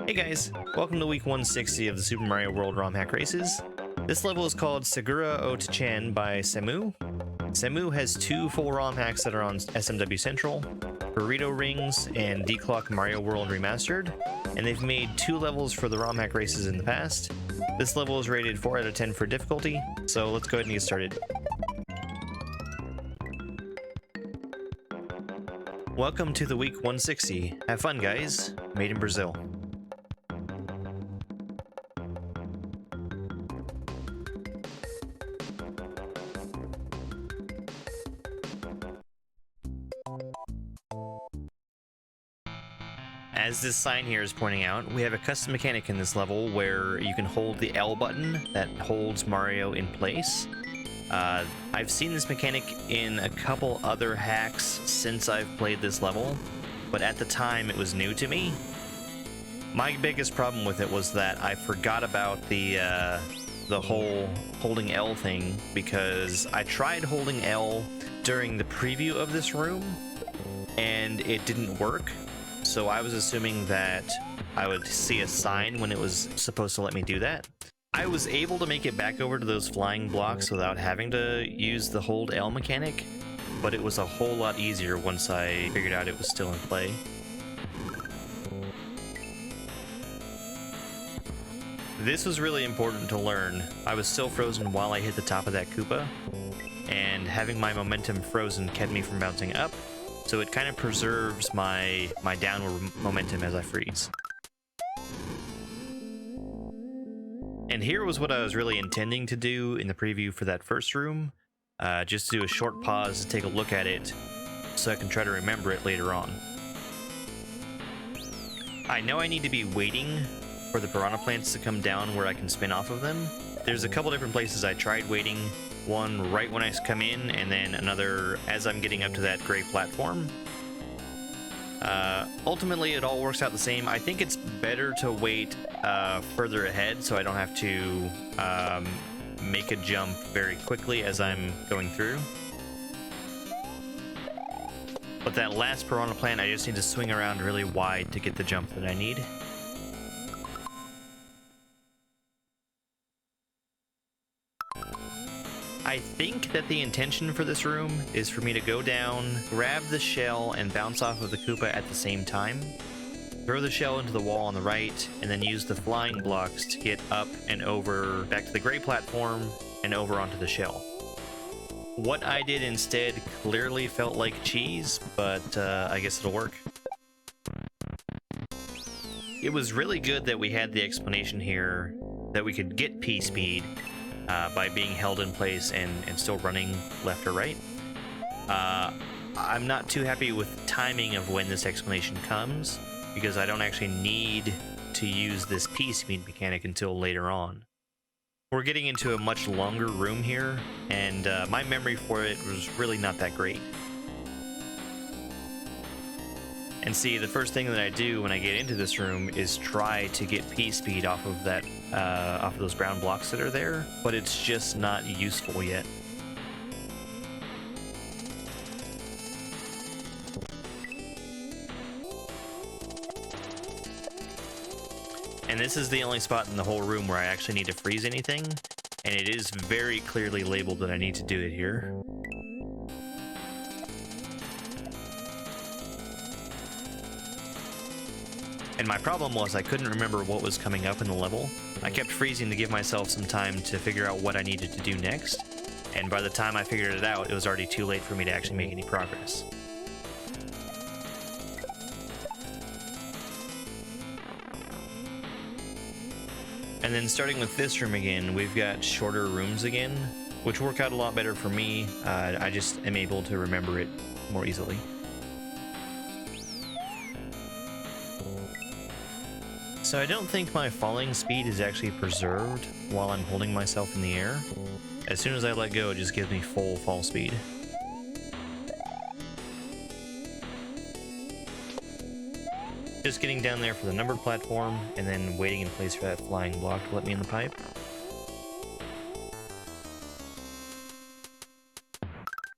Hey guys, welcome to week 160 of the Super Mario World RomHack Races. This level is called Segura o Tchan by Sammmoo. Sammmoo has two full ROM hacks that are on SMW Central, Burrito Rings and DeClock Mario World Remastered, and they've made two levels for the RomHack Races in the past. This level is rated 4 out of 10 for difficulty, so let's go ahead and get started. Welcome to the week 160. Have fun, guys. Made in Brazil. As this sign here is pointing out, we have a custom mechanic in this level where you can hold the L button that holds Mario in place. I've seen this mechanic in a couple other hacks since I've played this level, but at the time it was new to me. My biggest problem with it was that I forgot about the whole holding L thing, because I tried holding L during the preview of this room and it didn't work. So I was assuming that I would see a sign when it was supposed to let me do that. I was able to make it back over to those flying blocks without having to use the hold L mechanic, but it was a whole lot easier once I figured out it was still in play. This was really important to learn. I was still frozen while I hit the top of that Koopa, and having my momentum frozen kept me from bouncing up. So it kind of preserves my downward momentum as I freeze. And here was what I was really intending to do in the preview for that first room. Just do a short pause to take a look at it so I can try to remember it later on. I know I need to be waiting for the piranha plants to come down where I can spin off of them. There's a couple different places I tried waiting. One right when I come in, and then another as I'm getting up to that gray platform. Ultimately, it all works out the same. I think it's better to wait further ahead so I don't have to make a jump very quickly as I'm going through. But that last piranha plant, I just need to swing around really wide to get the jump that I need. I think that the intention for this room is for me to go down, grab the shell, and bounce off of the Koopa at the same time. Throw the shell into the wall on the right, and then use the flying blocks to get up and over back to the gray platform and over onto the shell. What I did instead clearly felt like cheese, but I guess it'll work. It was really good that we had the explanation here that we could get P speed by being held in place and still running left or right. I'm not too happy with the timing of when this explanation comes, because I don't actually need to use this P speed mechanic until later on. We're getting into a much longer room here, and my memory for it was really not that great. And see, the first thing that I do when I get into this room is try to get P speed off of that, off of those brown blocks that are there, but it's just not useful yet. And this is the only spot in the whole room where I actually need to freeze anything, and it is very clearly labeled that I need to do it here. And my problem was I couldn't remember what was coming up in the level. I kept freezing to give myself some time to figure out what I needed to do next, and by the time I figured it out, it was already too late for me to actually make any progress. And then starting with this room again, we've got shorter rooms again, which work out a lot better for me. I just am able to remember it more easily. So I don't think my falling speed is actually preserved while I'm holding myself in the air. As soon as I let go, it just gives me full fall speed. Just getting down there for the numbered platform, and then waiting in place for that flying block to let me in the pipe.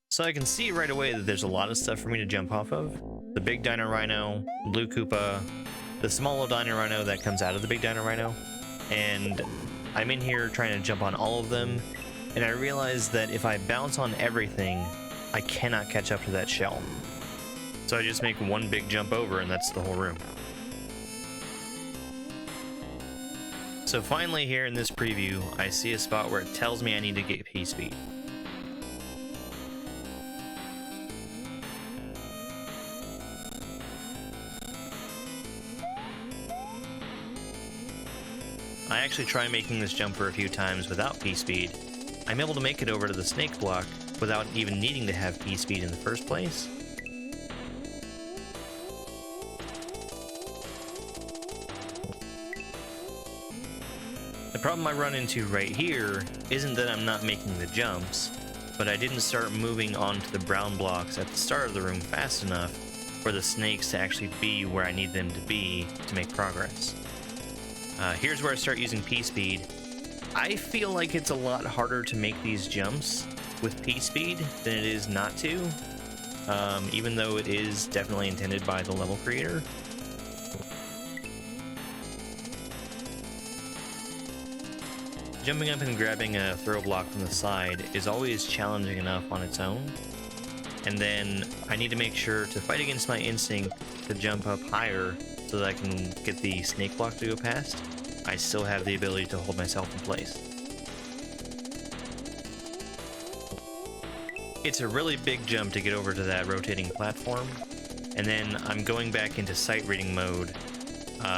So I can see right away that there's a lot of stuff for me to jump off of. The big Dino Rhino, Blue Koopa, the small Dino Rhino that comes out of the big Dino Rhino, and I'm in here trying to jump on all of them, and I realized that if I bounce on everything, I cannot catch up to that shell. So I just make one big jump over, and that's the whole room. So finally here in this preview, I see a spot where it tells me I need to get P-Speed. I actually try making this jumper a few times without P-Speed. I'm able to make it over to the snake block without even needing to have P-Speed in the first place. The problem I run into right here isn't that I'm not making the jumps, but I didn't start moving onto the brown blocks at the start of the room fast enough for the snakes to actually be where I need them to be to make progress. Here's where I start using P-Speed. I feel like it's a lot harder to make these jumps with P-Speed than it is not to, even though it is definitely intended by the level creator. Jumping up and grabbing a throw block from the side is always challenging enough on its own, and then I need to make sure to fight against my instinct to jump up higher so that I can get the snake block to go past. I still have the ability to hold myself in place. It's a really big jump to get over to that rotating platform, and then I'm going back into sight reading mode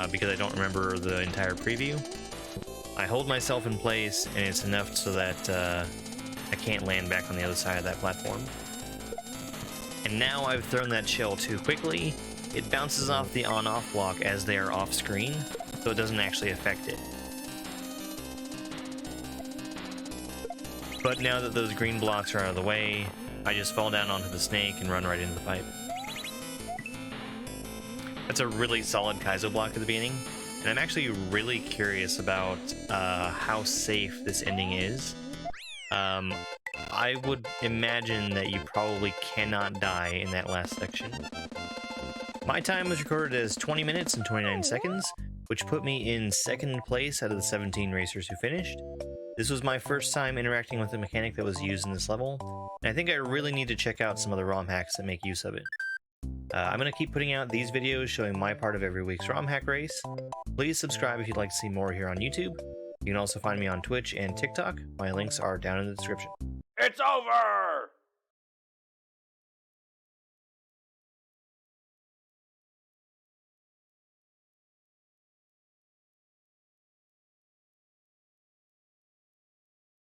because I don't remember the entire preview. I hold myself in place, and it's enough so that I can't land back on the other side of that platform. And now I've thrown that shell too quickly, it bounces off the on-off block as they are off-screen, so it doesn't actually affect it. But now that those green blocks are out of the way, I just fall down onto the snake and run right into the pipe. That's a really solid Kaizo block at the beginning, and I'm actually really curious about how safe this ending is. I would imagine that you probably cannot die in that last section. My time was recorded as 20 minutes and 29 seconds, which put me in second place out of the 17 racers who finished. This was my first time interacting with the mechanic that was used in this level, and I think I really need to check out some of the ROM hacks that make use of it. I'm going to keep putting out these videos showing my part of every week's ROM hack race. Please subscribe if you'd like to see more here on YouTube. You can also find me on Twitch and TikTok. My links are down in the description. It's over!